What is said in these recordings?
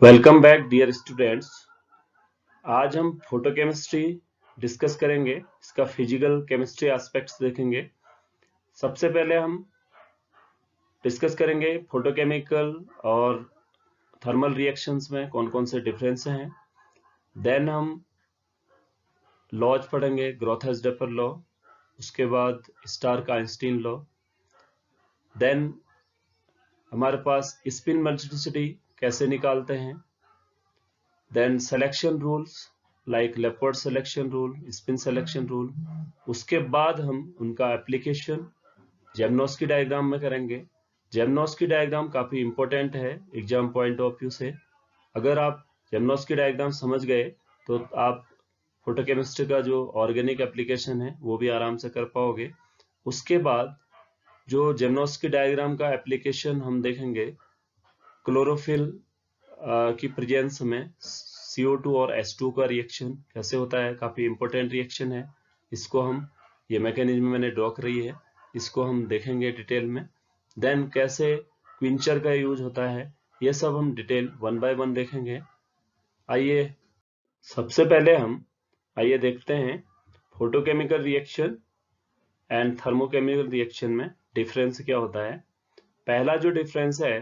Welcome back dear students. आज हम photochemistry discuss करेंगे। इसका फिजिकल केमिस्ट्री एस्पेक्ट्स देखेंगे। सबसे पहले हम डिस्कस करेंगे फोटोकेमिकल और थर्मल रिएक्शंस में कौन कौन से डिफरेंस हैं। देन हम लॉज पढ़ेंगे, ग्रोथ-हेस्डेपर लॉ, उसके बाद स्टार्क-आइंस्टीन लॉ। देन हमारे पास स्पिन मल्टीप्लिसिटी कैसे निकालते हैं। Then selection rules like Laporte selection rule, spin selection rule. उसके बाद हम उनका एप्लीकेशन जेमनोस्की डायग्राम में करेंगे। जेमनोस्की डायग्राम काफी इंपॉर्टेंट है एग्जाम पॉइंट ऑफ व्यू से। अगर आप जेमनोस्की डायग्राम समझ गए तो आप फोटोकेमिस्ट्री का जो ऑर्गेनिक एप्लीकेशन है वो भी आराम से कर पाओगे। उसके बाद जो जेमनोस्की डायग्राम का एप्लीकेशन हम देखेंगे, क्लोरोफिल की प्रेजेंस में CO2 और H2 का रिएक्शन कैसे होता है, काफी इंपॉर्टेंट रिएक्शन है। इसको हम, ये मैकेनिज्म मैंने ड्रॉ करी है, इसको हम देखेंगे डिटेल में। देन कैसे क्विंचर का यूज होता है, ये सब हम डिटेल 1 बाय 1 देखेंगे। आइए सबसे पहले हम आइए देखते हैं photochemical reaction and thermochemical reaction में डिफरेंस क्या होता है। पहला जो डिफरेंस है,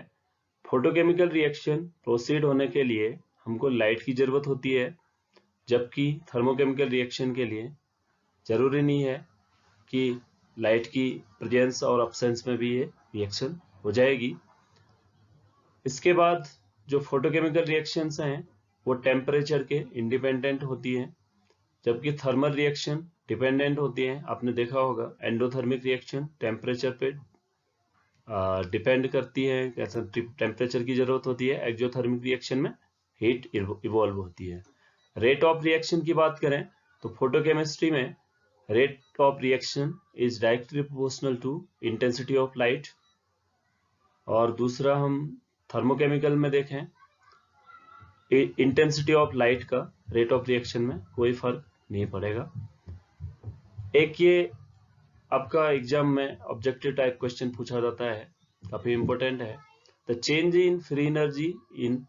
फोटोकेमिकल रिएक्शन प्रोसीड होने के लिए हमको लाइट की जरूरत होती है, जबकि थर्मोकेमिकल रिएक्शन के लिए जरूरी नहीं है कि लाइट की प्रेजेंस और अब्सेंस में भी ये रिएक्शन हो जाएगी। इसके बाद जो फोटोकेमिकल रिएक्शंस हैं वो टेम्परेचर के इंडिपेंडेंट होती हैं, जबकि थर्मल रिएक्शन डिपेंडेंट होती हैं। आपने देखा होगा एंडोथर्मिक रिएक्शन टेम्परेचर पे डिपेंड करती है, कैसा टेम्परेचर की जरूरत होती है। एक्सोथर्मिक रिएक्शन में हीट इवॉल्व होती है। रेट ऑफ रिएक्शन की बात करें तो फोटोकेमिस्ट्री में rate of reaction is directly proportional to intensity of light. और दूसरा हम थर्मोकेमिकल में देखें, इंटेंसिटी ऑफ लाइट का रेट ऑफ रिएक्शन में कोई फर्क नहीं पड़ेगा। एक ये आपका एग्जाम में ऑब्जेक्टिव टाइप क्वेश्चन पूछा जाता है, काफी इंपॉर्टेंट है। The change in free energy in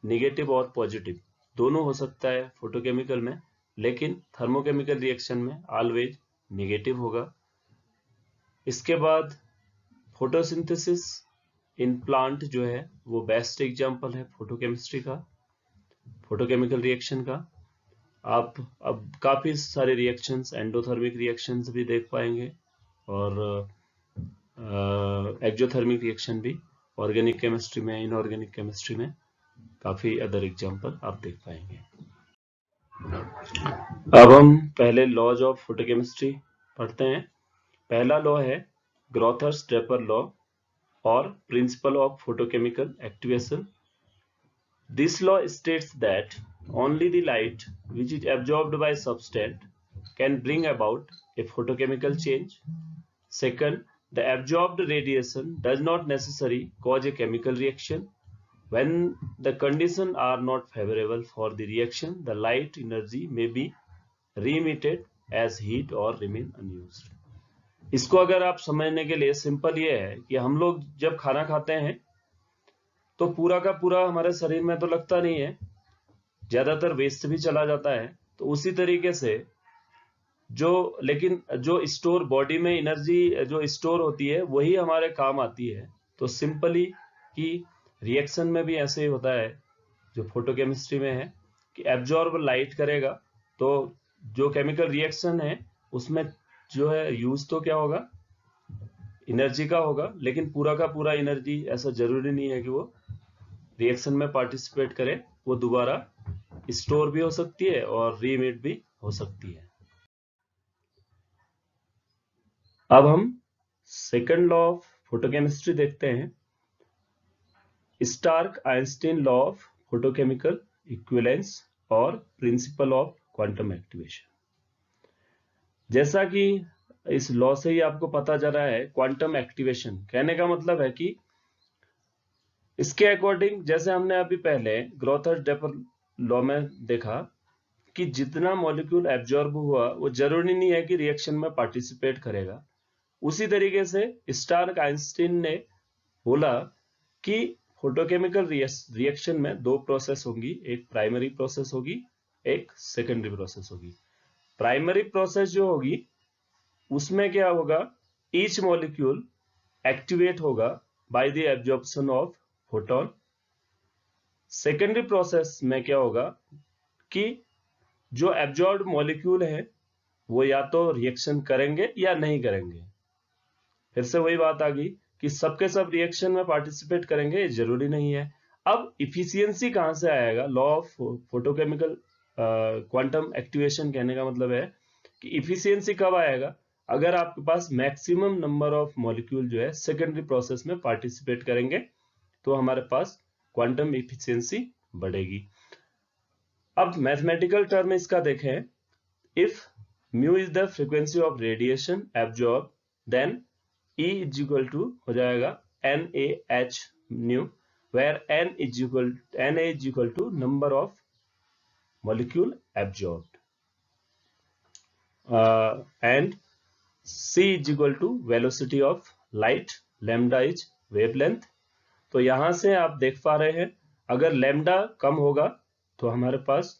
negative और पॉजिटिव दोनों हो सकता है फोटोकेमिकल में, लेकिन थर्मोकेमिकल रिएक्शन में ऑलवेज नेगेटिव होगा। इसके बाद फोटोसिंथेसिस इन प्लांट जो है वो बेस्ट एग्जांपल है फोटोकेमिस्ट्री का, फोटोकेमिकल रिएक्शन का। आप अब काफी सारे रिएक्शंस, एंडोथर्मिक रिएक्शंस भी देख पाएंगे और एक्सोथर्मिक रिएक्शन भी ऑर्गेनिक केमिस्ट्री में, इनऑर्गेनिक केमिस्ट्री में काफी अदर एग्जांपल आप देख पाएंगे। अब हम पहले लॉज ऑफ फोटोकेमिस्ट्री पढ़ते हैं। पहला लॉ है ग्रोथर्स-ड्रेपर लॉ और principle of photochemical activation. This law states that only the light which is absorbed by substance can bring about a photochemical change. Second, the absorbed radiation does not necessarily cause a chemical reaction. When the conditions are not favorable for the reaction, the light energy may be re-emitted as heat or remain unused. इसको अगर आप समझने के लिए simple ये है कि हम लोग जब खाना खाते हैं तो पूरा का पूरा हमारे शरीर में तो लगता नहीं है, ज्यादातर वेस्ट भी चला जाता है। तो उसी तरीके से लेकिन जो स्टोर बॉडी में एनर्जी जो स्टोर होती है वही हमारे काम आती है। तो सिंपली कि रिएक्शन में भी ऐसे ही होता है, जो फोटोकेमिस्ट्री में है कि एब्जॉर्ब लाइट करेगा तो जो केमिकल रिएक्शन है उसमें जो है यूज तो क्या होगा, एनर्जी का होगा, लेकिन पूरा का पूरा एनर्जी ऐसा जरूरी नहीं है कि वो रिएक्शन में पार्टिसिपेट करे। वो दोबारा स्टोर भी हो सकती है और रीमिट भी हो सकती है। अब हम सेकंड लॉ ऑफ फोटोकेमिस्ट्री देखते हैं, Stark-Einstein law of photochemical equivalence और प्रिंसिपल ऑफ क्वांटम एक्टिवेशन। जैसा कि इस लॉ से ही आपको पता चल रहा है, क्वांटम एक्टिवेशन कहने का मतलब है कि इसके अकॉर्डिंग, जैसे हमने अभी पहले ग्रोथर-ड्रेपर लॉ में देखा कि जितना मॉलिक्यूल एब्जॉर्ब हुआ वो जरूरी नहीं है कि रिएक्शन में पार्टिसिपेट करेगा। उसी तरीके से स्टार्क-आइंस्टीन ने बोला कि फोटोकेमिकल रिएक्शन में दो प्रोसेस होंगी, एक प्राइमरी प्रोसेस होगी, एक सेकेंडरी प्रोसेस होगी। प्राइमरी प्रोसेस जो होगी उसमें क्या होगा, ईच मॉलिक्यूल एक्टिवेट होगा by the absorption of photon. Secondary process में क्या होगा कि जो एब्जॉर्ब्ड मॉलिक्यूल है वो या तो रिएक्शन करेंगे या नहीं करेंगे। फिर से वही बात आ गई कि सबके सब रिएक्शन में पार्टिसिपेट करेंगे, ये जरूरी नहीं है। अब इफिशियंसी कहां से आएगा, law of photochemical quantum activation कहने का मतलब है कि इफिशियंसी कब आएगा, अगर आपके पास मैक्सिमम नंबर ऑफ मॉलिक्यूल जो है सेकेंडरी प्रोसेस में पार्टिसिपेट करेंगे तो हमारे पास क्वांटम इफिशियंसी बढ़ेगी। अब मैथमेटिकल टर्म इसका देखें, if mu is the frequency of radiation absorb then E is equal to हो जाएगा NaH nu, where N is equal to number of molecule absorbed and C is equal to velocity of light, lambda is wavelength. तो यहां से आप देख पा रहे हैं अगर लैम्डा कम होगा तो हमारे पास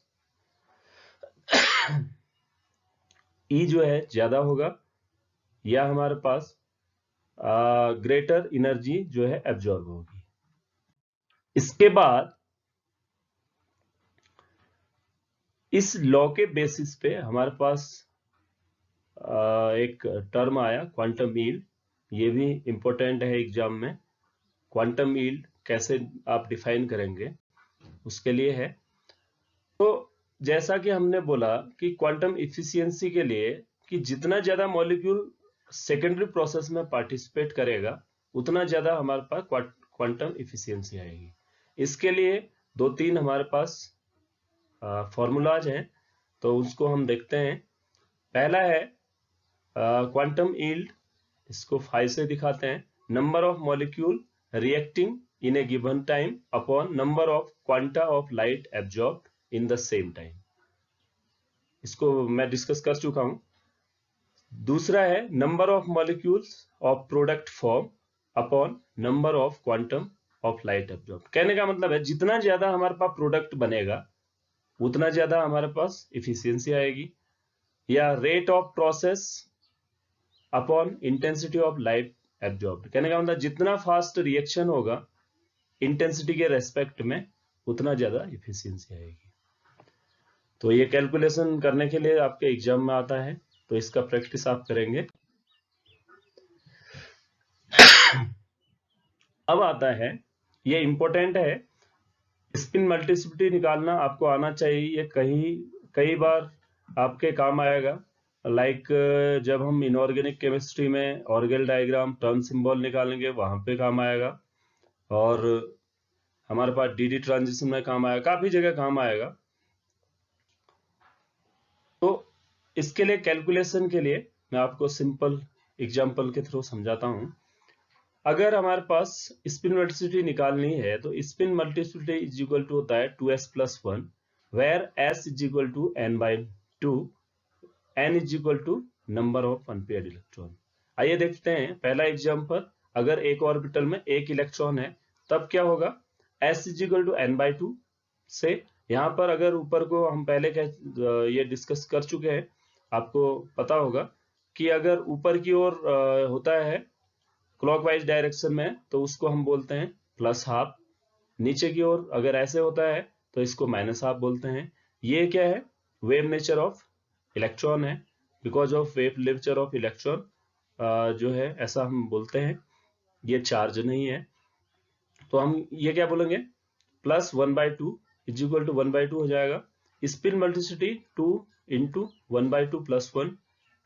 E जो है ज्यादा होगा या हमारे पास ग्रेटर एनर्जी जो है एब्जॉर्ब होगी। इसके बाद इस लॉ के बेसिस पे हमारे पास एक टर्म आया क्वांटम यील्ड, ये भी इंपॉर्टेंट है एग्जाम में। क्वांटम यील्ड कैसे आप डिफाइन करेंगे उसके लिए है। तो जैसा कि हमने बोला कि क्वांटम इफिशियंसी के लिए कि जितना ज्यादा मॉलिक्यूल सेकेंडरी प्रोसेस में पार्टिसिपेट करेगा उतना ज्यादा हमारे पास क्वांटम इफिशियंसी आएगी। इसके लिए दो तीन हमारे पास फॉर्मूलाज हैं, तो उसको हम देखते हैं। पहला है क्वांटम यील्ड, इसको 5 से दिखाते हैं, number of molecule reacting in A given time upon number of quanta of light absorbed in the same time. इसको मैं डिस्कस कर चुका हूं। दूसरा है number of molecules of product form upon number of quantum of light absorb. कहने का मतलब है जितना ज्यादा हमारे पास प्रोडक्ट बनेगा उतना ज्यादा हमारे पास इफिशियंसी आएगी। या rate of process upon intensity of light absorb. कहने का मतलब जितना फास्ट रिएक्शन होगा इंटेंसिटी के रेस्पेक्ट में उतना ज्यादा इफिशियंसी आएगी। तो ये कैलकुलेशन करने के लिए आपके एग्जाम में आता है, तो इसका प्रैक्टिस आप करेंगे। अब आता है, ये इंपॉर्टेंट है, स्पिन मल्टीप्लिसिटी निकालना आपको आना चाहिए। ये कई बार आपके काम आएगा। लाइक जब हम इनऑर्गेनिक केमिस्ट्री में ऑर्गेल डायग्राम टर्म सिंबल निकालेंगे वहां पे काम आएगा, और हमारे पास डी ट्रांजिशन में काम आएगा, काफी जगह काम आएगा। तो इसके लिए कैलकुलेशन के लिए मैं आपको सिंपल एग्जांपल के थ्रू समझाता हूं। अगर हमारे पास स्पिन मल्टीप्लिसिटी निकालनी है तो spin multiplicity is equal to होता है 2s + 1, where s is equal to n/2, n is equal to number of unpaired electron. आइए देखते हैं पहला एग्जांपल। अगर एक ऑर्बिटल में एक इलेक्ट्रॉन है तब क्या होगा, s is equal to n/2 से। यहां पर अगर ऊपर को हम पहले ये डिस्कस कर चुके हैं, आपको पता होगा कि अगर ऊपर की ओर होता है क्लॉकवाइज डायरेक्शन में तो उसको हम बोलते हैं +½ नीचे की ओर अगर ऐसे होता है तो इसको -½ बोलते हैं। ये क्या है, वेव नेचर ऑफ इलेक्ट्रॉन है, because of wave nature of electron जो है ऐसा हम बोलते हैं, ये चार्ज नहीं है। तो हम ये क्या बोलेंगे, +1/2 इज इक्वल टू 1/2 हो जाएगा। स्पिन मल्टीप्लिसिटी 2 × 1/2 + 1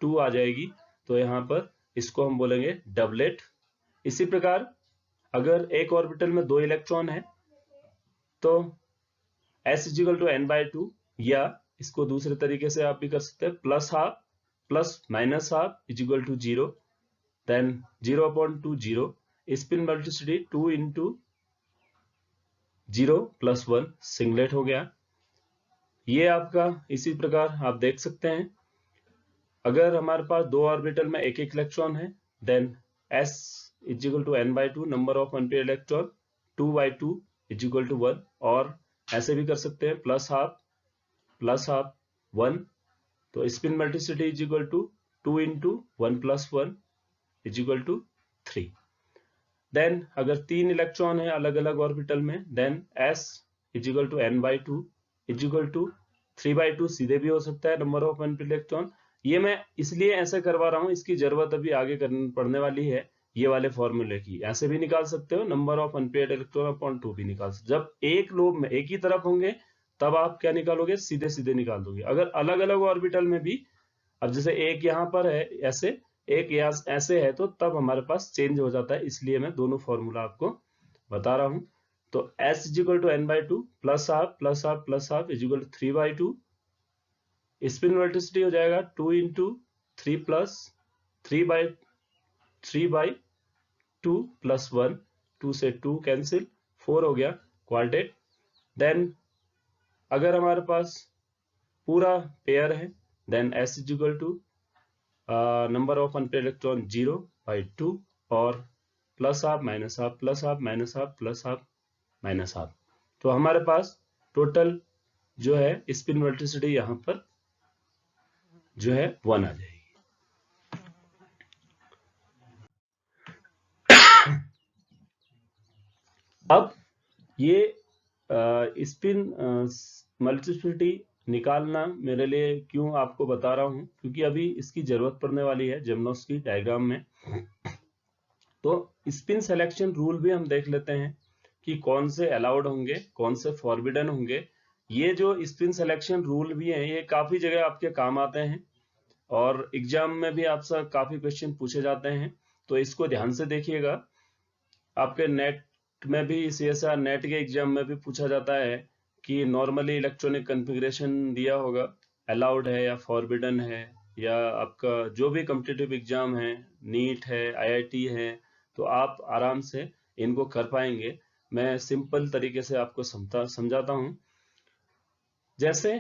2 आ जाएगी, तो यहाँ पर इसको हम बोलेंगे डबलेट। इसी प्रकार अगर एक ऑर्बिटल में 2 इलेक्ट्रॉन है तो s is equal to n/2, या इसको दूसरे तरीके से आप भी कर सकते हैं, +½ + -½ is equal to 0, then 0/2 0। Spin multiplicity 2 × 0 + 1 singlet हो गया। ये आपका इसी प्रकार आप देख सकते हैं। अगर हमारे पास 2 ऑर्बिटल में एक इलेक्ट्रॉन है, then s is equal to n/2 number of unpaired electron 2/2 is equal to 1, और ऐसे भी कर सकते हैं प्लस हाफ 1, तो spin multiplicity is equal to 2 into 1 plus 1 is equal to 3। Then अगर 3 इलेक्ट्रॉन है अलग अलग ऑर्बिटल में, then s is equal to n/2 is equal to 3/2, सीधे भी हो सकता है नंबर ऑफ अनपेयर्ड इलेक्ट्रॉन। ये मैं इसलिए ऐसे करवा रहा हूँ, इसकी जरूरत अभी आगे पढ़ने वाली है ये वाले फॉर्मूले की। ऐसे भी निकाल सकते हो, number of unpaired electron upon 2 भी निकाल सकते हो। जब एक लोब में एक ही तरफ होंगे तब आप क्या निकालोगे, सीधे सीधे निकाल दोगे। अगर अलग अलग ऑर्बिटल में भी, अब जैसे एक यहाँ पर है ऐसे, एक ऐसे है, तो तब हमारे पास चेंज हो जाता है, इसलिए मैं दोनों फॉर्मूला आपको बता रहा हूं। तो s is equal to n/2 plus half is equal to 3/2, spin velocity हो जाएगा 2 इंटू 3 प्लस 3/2 प्लस 1, 2 से 2 कैंसिल, 4 हो गया क्वार्टेट। देन अगर हमारे पास पूरा पेयर है, then s is equal to number of unpaired electron 0/2 और plus half minus half plus half minus half plus half minus half. तो हमारे पास टोटल जो है स्पिन वेलोसिटी यहां पर जो है 1 आ जाएगी। अब ये स्पिन मल्टीप्लिसिटी निकालना मेरे लिए क्यों आपको बता रहा हूं, क्योंकि अभी इसकी जरूरत पड़ने वाली है जिम्नोस्की डायग्राम में। तो स्पिन सिलेक्शन रूल भी हम देख लेते हैं कि कौन से अलाउड होंगे, कौन से फॉरबिडन होंगे। ये जो स्पिन सिलेक्शन रूल भी हैं, ये काफी जगह आपके काम आते हैं और एग्जाम में भी आपसे काफी क्वेश्चन पूछे जाते हैं, तो इसको ध्यान से देखिएगा। आपके नेट में भी, CSIR नेट के एग्जाम में भी पूछा जाता है कि नॉर्मली इलेक्ट्रॉनिक कॉन्फ़िगरेशन दिया होगा, अलाउड है या फॉरबिडन है, या आपका जो भी कॉम्पिटिटिव एग्जाम है, नीट है, IIT है, तो आप आराम से इनको कर पाएंगे। मैं सिंपल तरीके से आपको समझाता हूं। जैसे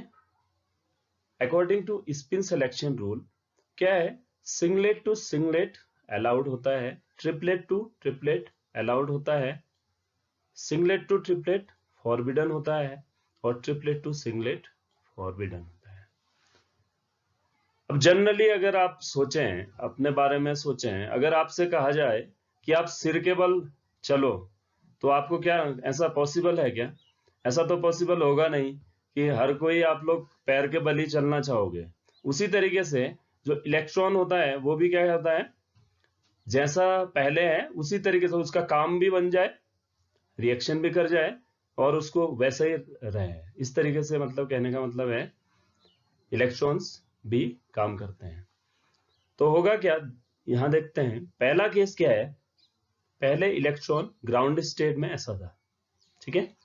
according to spin selection rule क्या है, सिंगलेट टू सिंगलेट अलाउड होता है, ट्रिपलेट टू ट्रिपलेट अलाउड होता है, सिंगलेट टू ट्रिपलेट फॉरबिडन होता है, और ट्रिपलेट टू सिंगलेट फॉरबिडन होता है। अब जनरली अगर आप सोचें, अपने बारे में सोचें, अगर आपसे कहा जाए कि आप सिर के बल चलो, तो आपको क्या ऐसा पॉसिबल है क्या? ऐसा तो पॉसिबल होगा नहीं कि हर कोई आप लोग पैर के बल ही चलना चाहोगे। उसी तरीके से जो इलेक्ट्रॉन होता है वो भी क्या करता है, जैसा पहले है उसी तरीके से उसका काम भी बन जाए, रिएक्शन भी कर जाए और उसको वैसे ही रहे। इस तरीके से मतलब कहने का मतलब है इलेक्ट्रॉन्स भी काम करते हैं। तो होगा क्या, यहां देखते हैं। पहला केस क्या है, पहले इलेक्ट्रॉन ग्राउंड स्टेट में ऐसा था, ठीक है।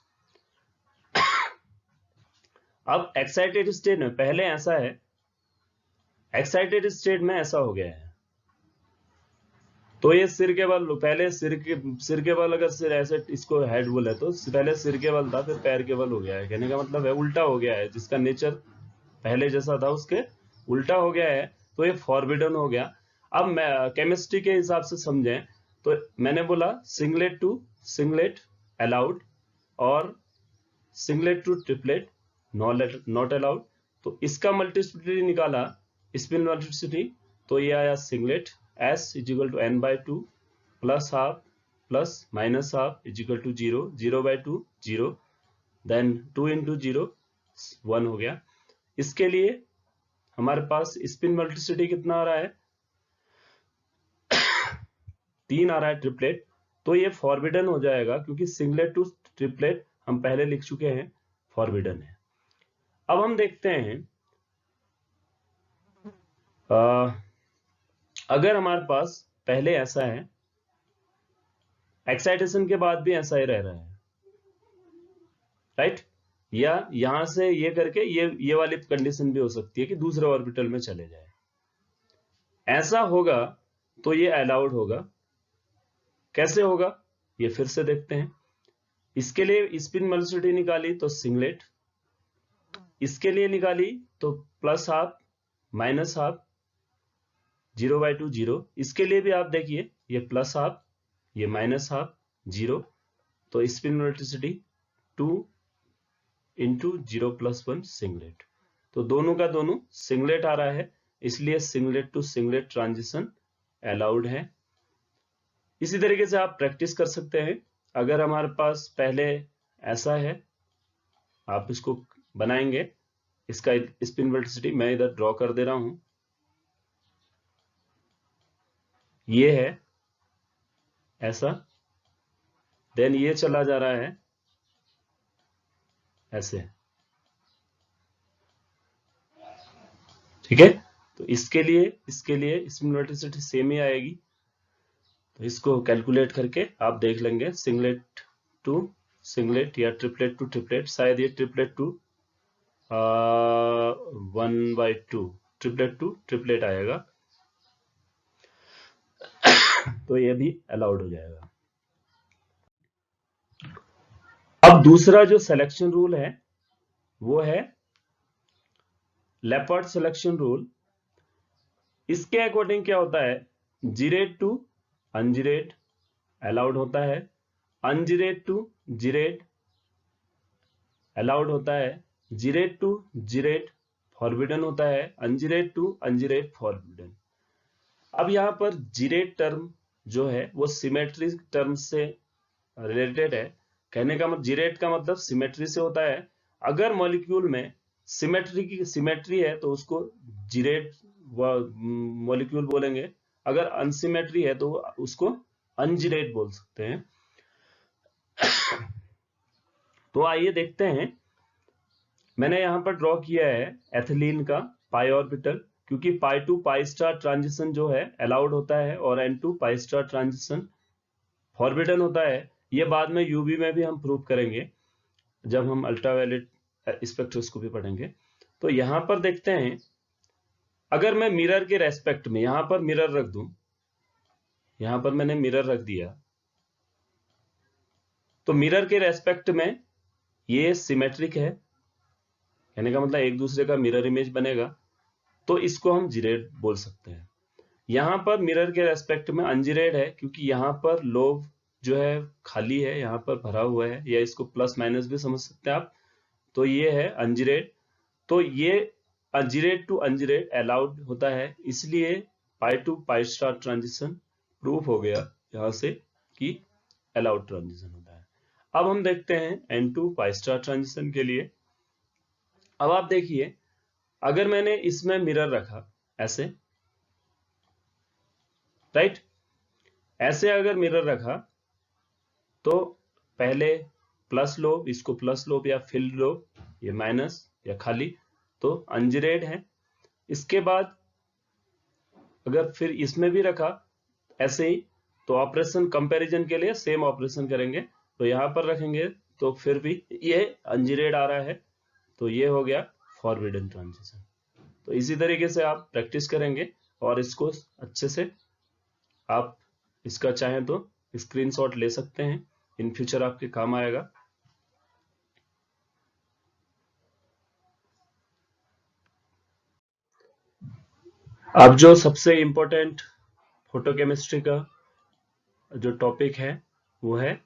अब एक्साइटेड स्टेट में पहले ऐसा है, एक्साइटेड स्टेट में ऐसा हो गया है। तो ये सिर के बल, पहले सिर के बल, अगर सिर ऐसे इसको हेड बोले तो पहले सिर के बल था, फिर पैर के बल हो गया है। कहने का मतलब है उल्टा हो गया है, जिसका नेचर पहले जैसा था उसके उल्टा हो गया है, तो ये फॉरबिडन हो गया। अब मैं केमिस्ट्री के हिसाब से समझें तो मैंने बोला सिंगलेट टू सिंगलेट अलाउड और singlet to triplet not allowed. तो इसका मल्टीप्लिसिटी निकाला, स्पिन मल्टीप्लिसिटी, तो ये आया singlet s is equal to n/2 plus half plus minus half is equal to 0, 0/2 0, then 2 into 0 1 हो गया। इसके लिए हमारे पास स्पिन मल्टीप्लिसिटी कितना आ रहा है, 3 आ रहा है ट्रिपलेट। तो ये फॉरबिडन हो जाएगा, क्योंकि सिंगलेट टू ट्रिपलेट हम पहले लिख चुके हैं, फॉरबिडन है। अब हम देखते हैं अगर हमारे पास पहले ऐसा है, एक्साइटेशन के बाद भी ऐसा ही रह रहा है, राइट, या यहां से ये करके ये वाली कंडीशन भी हो सकती है कि दूसरे ऑर्बिटल में चले जाए। ऐसा होगा तो ये अलाउड होगा। कैसे होगा ये फिर से देखते हैं। इसके लिए स्पिन मल्टीप्लिसिटी निकाली तो सिंगलेट, इसके लिए निकाली तो प्लस हाफ माइनस हाफ 0/2 0। इसके लिए भी आप देखिए, ये प्लस हाफ ये माइनस हाफ 0। तो स्पिन वेलोसिटी 2 इंटू 0+1 सिंगलेट, तो दोनों का दोनों सिंगलेट आ रहा है, इसलिए singlet to singlet transition allowed है। इसी तरीके से आप प्रैक्टिस कर सकते हैं। अगर हमारे पास पहले ऐसा है, आप इसको बनाएंगे, इसका स्पिन वेलोसिटी मैं इधर ड्रॉ कर दे रहा हूं, ये है ऐसा, देन ये चला जा रहा है ऐसे, ठीक है। तो इसके लिए स्पिन वेलोसिटी सेम ही आएगी, तो इसको कैलकुलेट करके आप देख लेंगे, सिंगलेट टू सिंगलेट या ट्रिपलेट टू ट्रिपलेट, शायद ये triplet to 1/2 triplet to triplet आएगा, तो ये भी अलाउड हो जाएगा। अब दूसरा जो सिलेक्शन रूल है वो है लेपर्ड सिलेक्शन रूल। इसके अकॉर्डिंग क्या होता है, जीरेट टू अनजीरेट अलाउड होता है, अनजीरेट टू जीरेट अलाउड होता है, जीरेट टू जीरेट फॉरबिडन होता है, अनजीरेट टू अनजीरेट फॉरबिडन। अब यहां पर जीरेट टर्म जो है वो सिमेट्री टर्म से रिलेटेड है। कहने का मतलब जीरेट का मतलब सिमेट्री से होता है। अगर मॉलिक्यूल में सिमेट्री है तो उसको जीरेट मॉलिक्यूल बोलेंगे, अगर अनसिमेट्री है तो उसको अनजीरेट बोल सकते हैं। तो आइए देखते हैं, मैंने यहां पर ड्रॉ किया है एथिलीन का पाई ऑर्बिटल, क्योंकि pi to pi star transition जो है अलाउड होता है और n to pi star transition forbidden होता है। ये बाद में यूवी में भी हम प्रूव करेंगे जब हम अल्ट्रावायलेट स्पेक्ट्रोस्कोपी पढ़ेंगे। तो यहां पर देखते हैं, अगर मैं मिरर के रेस्पेक्ट में यहां पर मिरर रख दूं, यहां पर मैंने मिरर रख दिया, तो मिरर के रेस्पेक्ट में ये सिमेट्रिक है, कहने का मतलब एक दूसरे का मिरर इमेज बनेगा, तो इसको हम जीरेट बोल सकते हैं। यहां पर मिरर के रेस्पेक्ट में अनजीरेट है, क्योंकि यहां पर लोब जो है खाली है, यहां पर भरा हुआ है, या इसको प्लस माइनस भी समझ सकते हैं आप, तो ये है अनजीरेट। तो ये अनजीरेट टू अनजीरेट अलाउड होता है, इसलिए pi to pi star transition proof हो गया यहां से कि अलाउड ट्रांजिशन होता है। अब हम देखते हैं n to pi star transition के लिए। अब आप देखिए, अगर मैंने इसमें मिरर रखा ऐसे, राइट, ऐसे अगर मिरर रखा तो पहले प्लस लोब, इसको प्लस लोब या फिल्ड लोब, ये माइनस या खाली, तो अनजीरेट है। इसके बाद अगर फिर इसमें भी रखा ऐसे ही, तो ऑपरेशन कंपैरिजन के लिए सेम ऑपरेशन करेंगे, तो यहां पर रखेंगे तो फिर भी ये अनजीरेट आ रहा है, तो ये हो गया फॉरबिडन ट्रांजिशन। तो इसी तरीके से आप प्रैक्टिस करेंगे और इसको अच्छे से आप इसका चाहें तो स्क्रीनशॉट ले सकते हैं, इन फ्यूचर आपके काम आएगा। अब जो सबसे इंपॉर्टेंट फोटोकेमिस्ट्री का जो टॉपिक है वो है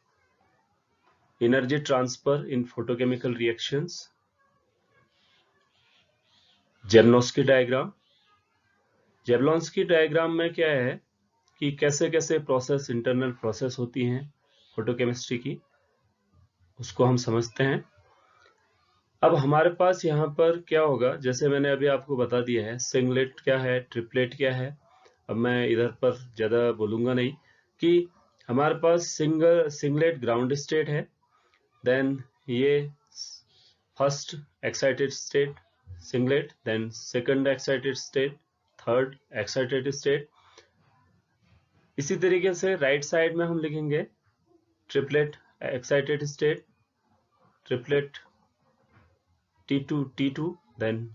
energy transfer in photochemical reactions, Jablonski diagram. Jablonski diagram में क्या है कि कैसे कैसे प्रोसेस, इंटरनल प्रोसेस होती हैं फोटोकेमिस्ट्री की, उसको हम समझते हैं। अब हमारे पास यहाँ पर क्या होगा, जैसे मैंने अभी आपको बता दिया है सिंगलेट क्या है, ट्रिपलेट क्या है। अब मैं इधर पर ज्यादा बोलूंगा नहीं, कि हमारे पास सिंगलेट ग्राउंड स्टेट है, देन ये first excited state singlet, then second excited state, third excited state. इसी तरीके से राइट साइड में हम लिखेंगे triplet excited state, triplet T2 then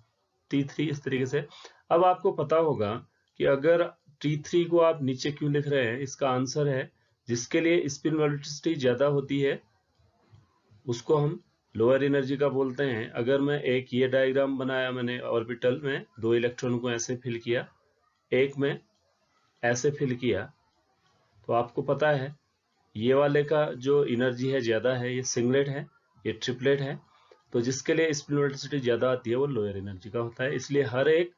T3, इस तरीके से। अब आपको पता होगा कि अगर T3 को आप नीचे क्यों लिख रहे हैं, इसका आंसर है जिसके लिए स्पिन वेलोसिटी ज्यादा होती है उसको हम लोअर एनर्जी का बोलते हैं। अगर मैं एक ये डायग्राम बनाया, मैंने ऑर्बिटल में दो इलेक्ट्रॉन को ऐसे फिल किया, एक में ऐसे फिल किया, तो आपको पता है ये वाले का जो एनर्जी है ज्यादा है, ये सिंगलेट है, ये ट्रिपलेट है, तो जिसके लिए स्पिन वेलोसिटी ज्यादा आती है वो लोअर एनर्जी का होता है। इसलिए हर एक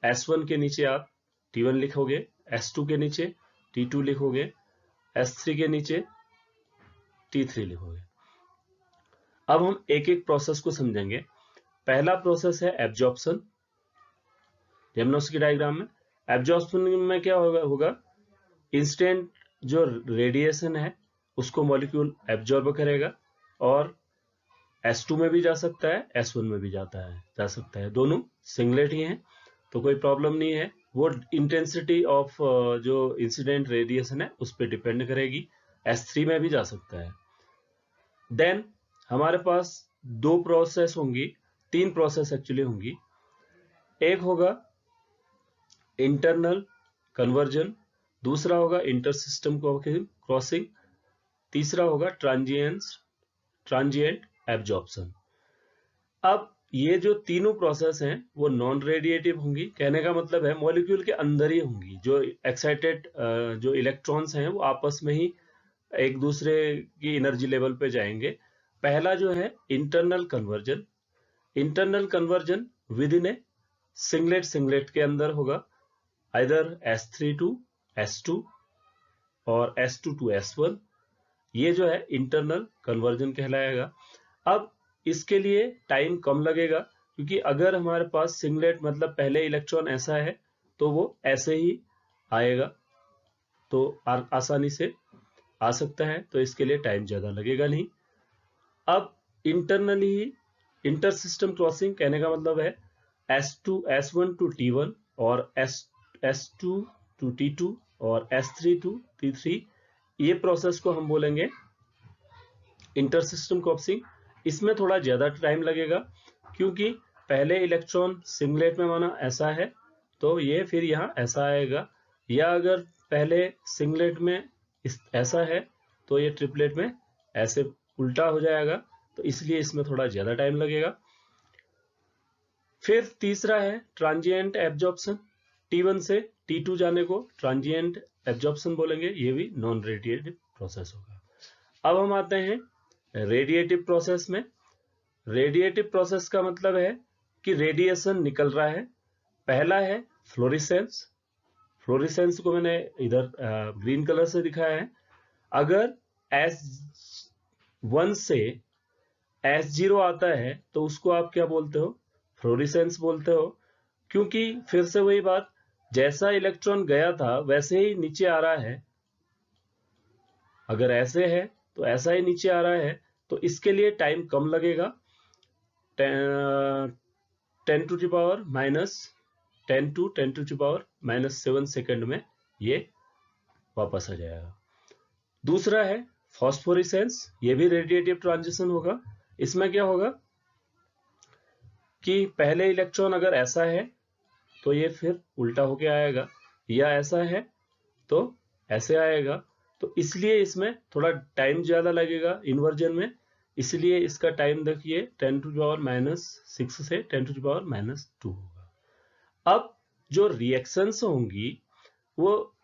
S1 के नीचे आप T1 लिखोगे, S2 के नीचे T2 लिखोगे, S3 के नीचे T3 लिखोगे। अब हम एक एक प्रोसेस को समझेंगे। पहला प्रोसेस है एब्जॉर्प्शन। जेमनोस्की डायग्राम में एब्जॉर्प्शन में क्या होगा, इंस्टेंट जो रेडिएशन है उसको मॉलिक्यूल एब्जॉर्ब करेगा और S2 में भी जा सकता है, S1 में भी जा सकता है, दोनों सिंगलेट ही हैं तो कोई प्रॉब्लम नहीं है। वो इंटेंसिटी ऑफ जो इंसिडेंट रेडिएशन है उस पर डिपेंड करेगी, S3 में भी जा सकता है। देन हमारे पास दो प्रोसेस होंगी, तीन प्रोसेस एक्चुअली होंगी। एक होगा इंटरनल कन्वर्जन, दूसरा होगा इंटर सिस्टम क्रॉसिंग, तीसरा होगा ट्रांजिएंट एब्जॉर्प्शन। अब ये जो तीनों प्रोसेस हैं वो नॉन रेडिएटिव होंगी। कहने का मतलब है मॉलिक्यूल के अंदर ही होंगी। जो एक्साइटेड जो इलेक्ट्रॉन्स हैं वो आपस में ही एक दूसरे की एनर्जी लेवल पे जाएंगे। पहला जो है internal conversion. Internal conversion with in A singlet के अंदर होगा, आइदर S3 टू S2 और S2 टू S1। ये जो है इंटरनल कन्वर्जन कहलाएगा। अब इसके लिए टाइम कम लगेगा, क्योंकि अगर हमारे पास सिंगलेट मतलब पहले इलेक्ट्रॉन ऐसा है तो वो ऐसे ही आएगा, तो आसानी से आ सकता है, तो इसके लिए टाइम ज्यादा लगेगा नहीं। अब इंटरनली इंटर सिस्टम क्रॉसिंग कहने का मतलब है S1 टू T1 और S2 टू T2 और S3 टू T3। ये प्रोसेस को हम बोलेंगे इंटर सिस्टम क्रॉसिंग। इसमें थोड़ा ज्यादा टाइम लगेगा, क्योंकि पहले इलेक्ट्रॉन सिंगलेट में माना ऐसा है तो ये फिर यहाँ ऐसा आएगा, या अगर पहले सिंगलेट में ऐसा है तो ये ट्रिपलेट में ऐसे उल्टा हो जाएगा, तो इसलिए इसमें थोड़ा ज्यादा टाइम लगेगा। फिर तीसरा है ट्रांजिएंट एब्जॉर्प्शन। T1 से T2 जाने को ट्रांजिएंट एब्जॉर्प्शन बोलेंगे, ये भी नॉन रेडिएटिव प्रोसेस होगा। अब हम आते हैं रेडिएटिव प्रोसेस में। रेडिएटिव प्रोसेस का मतलब है कि रेडिएशन निकल रहा है। पहला है फ्लोरेसेंस। फ्लोरेसेंस को मैंने इधर ग्रीन कलर से दिखाया है। अगर S1 से S0 आता है तो उसको आप क्या बोलते हो, फ्लोरेसेंस बोलते हो। क्योंकि फिर से वही बात, जैसा इलेक्ट्रॉन गया था वैसे ही नीचे आ रहा है। अगर ऐसे है तो ऐसा ही नीचे आ रहा है, तो इसके लिए टाइम कम लगेगा। 10 टू द पावर -7 सेकंड में ये वापस आ जाएगा। दूसरा है फॉस्फोरेसेंस। ये भी रेडिएटिव ट्रांजिशन होगा। इसमें क्या होगा कि पहले इलेक्ट्रॉन अगर ऐसा है तो ये फिर उल्टा होके आएगा, या ऐसा है तो ऐसे आएगा, तो इसलिए इसमें थोड़ा टाइम ज्यादा लगेगा इन्वर्जन में। इसलिए इसका टाइम देखिए 10 टू पावर -6 से 10 टू पावर -2 होगा। अब जो रिएक्शंस होंगी वो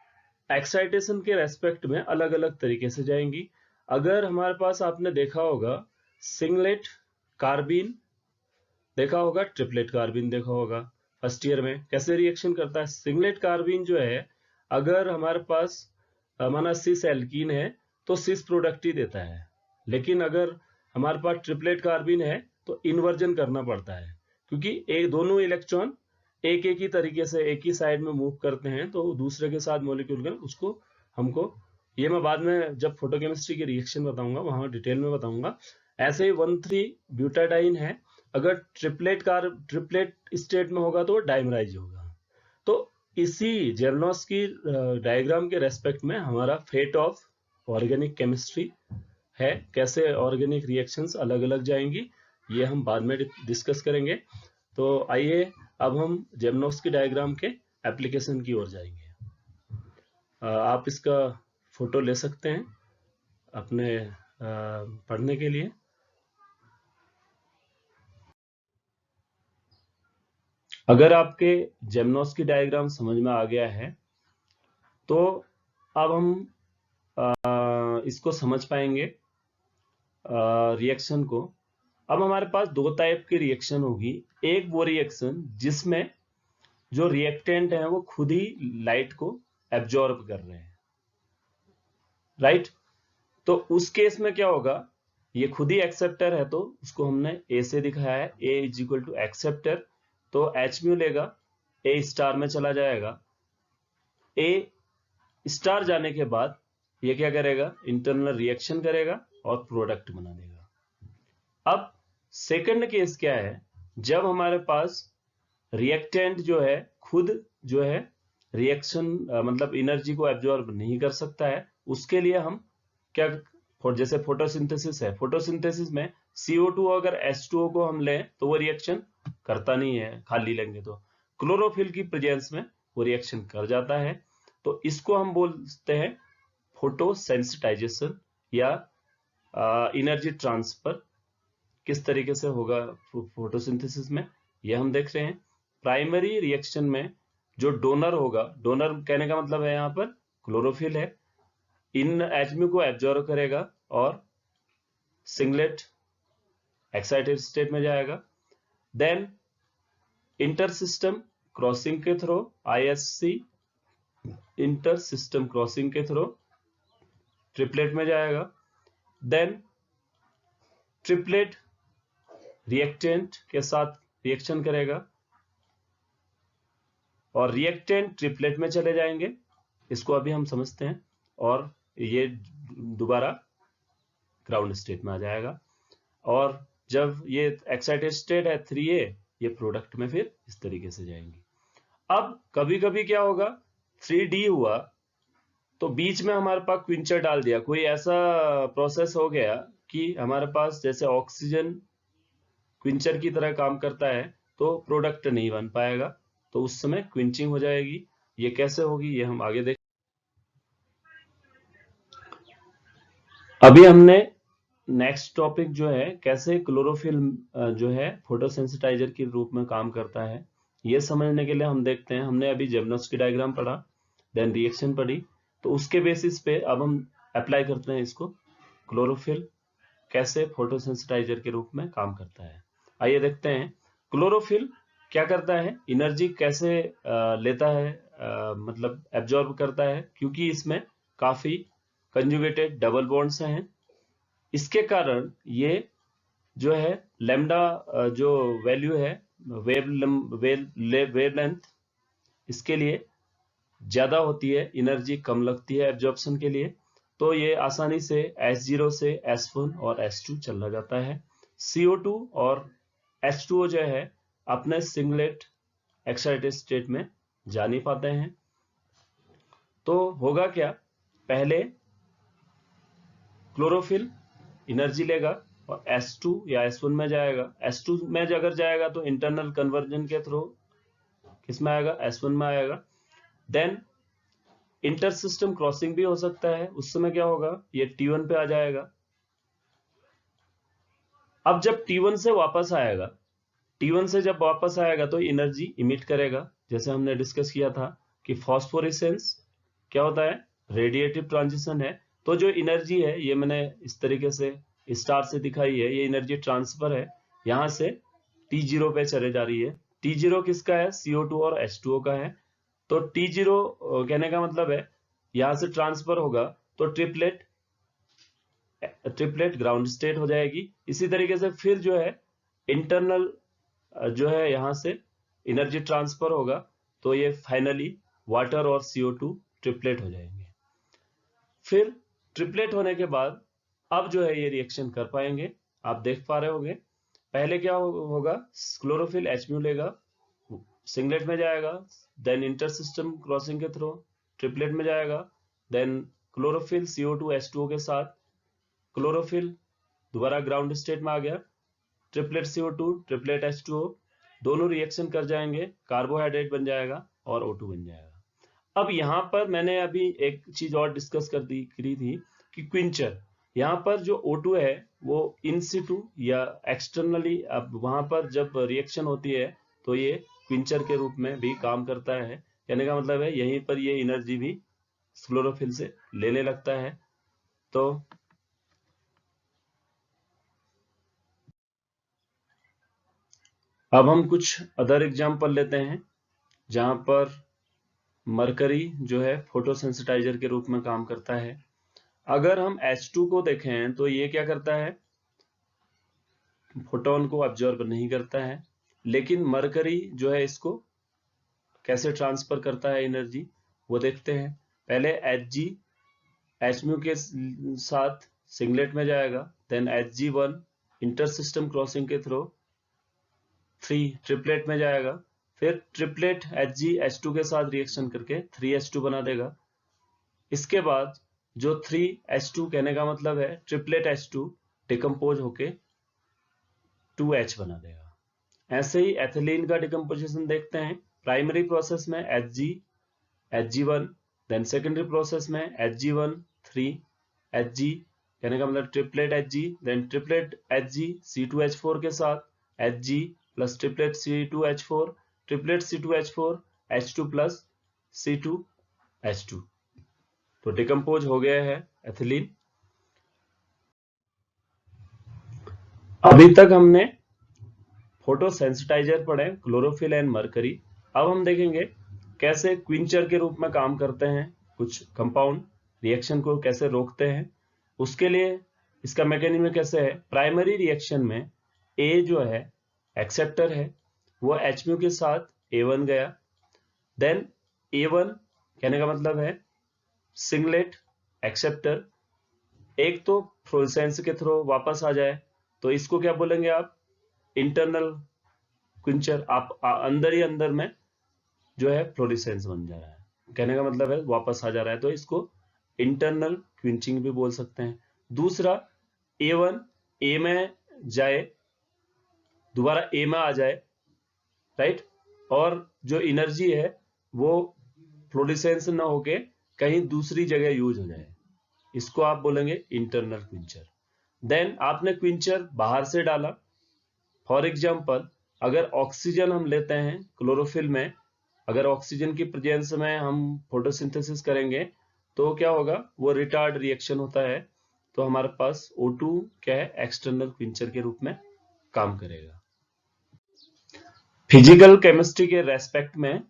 एक्साइटेशन के रेस्पेक्ट में अलग अलग तरीके से जाएंगी। अगर हमारे पास आपने देखा होगा सिंगलेट कार्बीन देखा होगा, ट्रिपलेट कार्बीन देखा होगा फर्स्ट ईयर में, कैसे रिएक्शन करता है। सिंगलेट कार्बीन जो है, अगर हमारे पास माना सिस एल्कीन है तो सिस प्रोडक्ट ही देता है, लेकिन अगर हमारे पास ट्रिपलेट कार्बीन है तो इन्वर्जन करना पड़ता है, क्योंकि एक दोनों इलेक्ट्रॉन एक ही तरीके से एक ही साइड में मूव करते हैं, तो दूसरे के साथ मॉलिक्यूल का उसको हमको, ये मैं बाद में जब फोटोकेमिस्ट्री की रिएक्शन बताऊंगा वहां डिटेल में बताऊंगा। ऐसे ही 1,3 ब्यूटाडाइन है, अगर ट्रिपलेट स्टेट में होगा तो डाइमराइज होगा। तो इसी जेरनोस्की डायग्राम के रेस्पेक्ट में हमारा फेट ऑफ ऑर्गेनिक केमिस्ट्री है, कैसे ऑर्गेनिक रिएक्शंस अलग अलग जाएंगी, ये हम बाद में डिस्कस करेंगे। तो आइए अब हम जेरनोस्की डायग्राम के एप्लीकेशन की ओर जाएंगे। आप इसका फोटो ले सकते हैं अपने पढ़ने के लिए। अगर आपके जेमनोस्की डायग्राम समझ में आ गया है तो अब हम इसको समझ पाएंगे रिएक्शन को। अब हमारे पास दो टाइप की रिएक्शन होगी। एक वो रिएक्शन जिसमें जो रिएक्टेंट है वो खुद ही लाइट को एब्जॉर्ब कर रहे हैं, राइट। तो उस केस में क्या होगा, ये खुद ही एक्सेप्टर है तो उसको हमने ए से दिखाया है, ए इज इक्वल टू एक्सेप्टर, तो एच म्यू लेगा, ए स्टार में चला जाएगा। ए स्टार जाने के बाद ये क्या करेगा, इंटरनल रिएक्शन करेगा और प्रोडक्ट बना देगा। अब सेकंड केस क्या है, जब हमारे पास रिएक्टेंट जो है खुद जो है रिएक्शन मतलब एनर्जी को एब्जॉर्ब नहीं कर सकता है, उसके लिए हम क्या, जैसे फोटोसिंथेसिस है, फोटोसिंथेसिस में CO2 अगर H2O को हम लें तो वो रिएक्शन करता नहीं है, खाली लेंगे तो क्लोरोफिल की प्रेजेंस में वो रिएक्शन कर जाता है। तो इसको हम बोलते हैं फोटोसेंसिटाइजेशन या एनर्जी ट्रांसफर। किस तरीके से होगा फोटोसिंथेसिस में, ये हम देख रहे हैं। प्राइमरी रिएक्शन में जो डोनर होगा, डोनर कहने का मतलब है यहाँ पर क्लोरोफिल है, इन एटमी को एब्जॉर्ब करेगा और सिंगलेट एक्साइटेड स्टेट में जाएगा। देन इंटर सिस्टम क्रॉसिंग के through ISC inter system crossing के थ्रू ट्रिपलेट में जाएगा। देन ट्रिपलेट रिएक्टेंट के साथ रिएक्शन करेगा और रिएक्टेंट ट्रिपलेट में चले जाएंगे, इसको अभी हम समझते हैं, और ये दोबारा ग्राउंड स्टेट में आ जाएगा। और जब ये एक्साइटेड स्टेट है 3A, ये प्रोडक्ट में फिर इस तरीके से जाएंगे। अब कभी कभी क्या होगा, 3D हुआ तो बीच में हमारे पास क्विंचर डाल दिया, कोई ऐसा प्रोसेस हो गया कि हमारे पास जैसे ऑक्सीजन क्विंचर की तरह काम करता है तो प्रोडक्ट नहीं बन पाएगा, तो उस समय क्विंचिंग हो जाएगी। ये कैसे होगी ये हम आगे देख। अभी हमने नेक्स्ट टॉपिक जो है कैसे क्लोरोफिल जो है फोटोसेंसिटाइजर के रूप में काम करता है, ये समझने के लिए हम देखते हैं। हमने अभी जेमनोस्की डायग्राम पढ़ा, देन रिएक्शन पढ़ी, तो उसके बेसिस पे अब हम अप्लाई करते हैं इसको, क्लोरोफिल कैसे फोटोसेंसिटाइजर के रूप में काम करता है। आइए देखते हैं क्लोरोफिल क्या करता है, एनर्जी कैसे लेता है, मतलब एब्जॉर्ब करता है, क्योंकि इसमें काफी कंजुगेटेड डबल बॉन्ड्स हैं। इसके कारण ये जो है लैम्डा जो वैल्यू है वेवलेंथ, इसके लिए ज्यादा होती है, एनर्जी कम लगती है एब्जॉर्प्शन के लिए, तो ये आसानी से S0 से S1 और S2 चला जाता है। CO2 और H2O जो है अपने सिंगलेट एक्साइटेड स्टेट में जा नहीं पाते हैं। तो होगा क्या, पहले क्लोरोफिल एनर्जी लेगा और S2 या S1 में जाएगा। S2 में अगर जाएगा तो इंटरनल कन्वर्जन के थ्रू किसमें आएगा, S1 में आएगा। देन इंटर सिस्टम क्रॉसिंग भी हो सकता है, उस समय क्या होगा, ये T1 पे आ जाएगा। अब जब T1 से वापस आएगा, T1 से जब वापस आएगा तो एनर्जी इमिट करेगा, जैसे हमने डिस्कस किया था कि फॉस्फोरेसेंस क्या होता है, रेडिएटिव ट्रांजिशन है। तो जो एनर्जी है ये मैंने इस तरीके से स्टार से दिखाई है, ये एनर्जी ट्रांसफर है, यहां से T0 पे चले जा रही है। T0 किसका है, CO2 और H2O का है। तो T0 कहने का मतलब है यहां से ट्रांसफर होगा तो ट्रिपलेट ग्राउंड स्टेट हो जाएगी। इसी तरीके से फिर जो है इंटरनल जो है यहां से एनर्जी ट्रांसफर होगा, तो ये फाइनली वाटर और CO2 ट्रिपलेट हो जाएंगे। फिर ट्रिपलेट होने के बाद अब जो है ये रिएक्शन कर पाएंगे, आप देख पा रहे होंगे। पहले क्या होगा, क्लोरोफिल H म्यू लेगा, सिंगलेट में जाएगा, देन इंटर सिस्टम क्रॉसिंग के थ्रू ट्रिपलेट में जाएगा, देन क्लोरोफिल CO2 H2O के साथ क्लोरोफिल दोबारा ग्राउंड स्टेट में आ गया, ट्रिपलेट CO2 ट्रिपलेट H2O दोनों रिएक्शन कर जाएंगे, कार्बोहाइड्रेट बन जाएगा और O2 बन जाएगा। अब यहां पर मैंने अभी एक चीज और डिस्कस करी थी कि क्विंचर, यहाँ पर जो O2 है वो इन सिटू या एक्सटर्नली, अब वहां पर जब रिएक्शन होती है तो ये क्विंचर के रूप में भी काम करता है। कहने का मतलब है यहीं पर ये एनर्जी भी क्लोरोफिल से लेने लगता है तो अब हम कुछ अदर एग्जाम्पल लेते हैं जहां पर मरकरी जो है फोटोसेंसिटाइजर के रूप में काम करता है। अगर हम H2 को देखें तो ये क्या करता है, फोटोन को ऑब्जर्व नहीं करता है, लेकिन मरकरी जो है इसको कैसे ट्रांसफर करता है एनर्जी, वो देखते हैं। पहले Hg Hmu के साथ सिंगलेट में जाएगा, then Hg1 inter system crossing के थ्रू 3 ट्रिपलेट में जाएगा, फिर ट्रिपलेट Hg H2 के साथ रिएक्शन करके 3H2 बना देगा। इसके बाद जो 3H2 कहने का मतलब है ट्रिपलेट H2 डिकम्पोज होके 2H बना देगा। ऐसे ही एथिलीन का डिकम्पोजिशन देखते हैं। प्राइमरी प्रोसेस में Hg1, देन सेकेंडरी प्रोसेस में Hg1 3 Hg कहने का मतलब triplet Hg, then triplet Hg C2H4 के साथ Hg plus triplet C2H4, triplet C2H4 H2 plus C2H2, तो डिकम्पोज हो गया है एथिलीन। अभी तक हमने फोटोसेंसिटाइजर पढ़े, क्लोरोफिल एंड मरकरी। अब हम देखेंगे कैसे क्विंचर के रूप में काम करते हैं, कुछ कंपाउंड रिएक्शन को कैसे रोकते हैं। उसके लिए इसका मैकेनिज्म कैसे है। प्राइमरी रिएक्शन में A जो है एक्सेप्टर है, वो Hmu के साथ A1 गया, देन A1 कहने का मतलब है सिंगलेट एक्सेप्टर, एक तो फ्लोरेसेंस के थ्रू वापस आ जाए तो इसको क्या बोलेंगे आप, इंटरनल क्विंचर। आप अंदर ही अंदर में जो है फ्लोरेसेंस बन जा रहा है, कहने का मतलब है वापस आ जा रहा है, तो इसको इंटरनल क्विंचिंग भी बोल सकते हैं। दूसरा A1 A में जाए, दोबारा A में आ जाए, राइट, और जो एनर्जी है वो फ्लोरेसेंस ना होके कहीं दूसरी जगह यूज हो जाए, इसको आप बोलेंगे इंटरनल क्विंचर। देन आपने क्विंचर बाहर से डाला, फॉर एग्जांपल अगर ऑक्सीजन हम लेते हैं क्लोरोफिल में, अगर ऑक्सीजन की प्रेजेंस में हम फोटोसिंथेसिस करेंगे तो क्या होगा, वो रिटार्ड रिएक्शन होता है, तो हमारे पास O2 क्या है, एक्सटर्नल क्विंचर के रूप में काम करेगा। फिजिकल केमिस्ट्री के रेस्पेक्ट में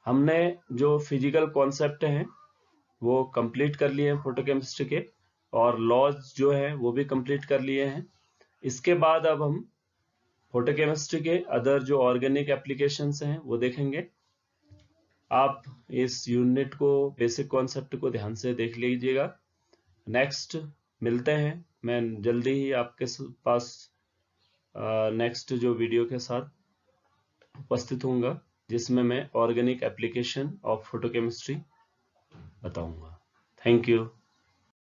हमने जो फिजिकल कॉन्सेप्ट हैं वो कंप्लीट कर लिए हैं फोटोकेमिस्ट्री के, और लॉज जो है वो भी कंप्लीट कर लिए हैं। इसके बाद अब हम फोटोकेमिस्ट्री के अदर जो ऑर्गेनिक एप्लीकेशंस हैं वो देखेंगे। आप इस यूनिट को, बेसिक कॉन्सेप्ट को ध्यान से देख लीजिएगा। नेक्स्ट मिलते हैं, मैं जल्दी ही आपके पास नेक्स्ट जो वीडियो के साथ उपस्थित होऊंगा, जिसमें मैं ऑर्गेनिक एप्लीकेशन ऑफ फोटोकेमिस्ट्री बताऊंगा। Thank you.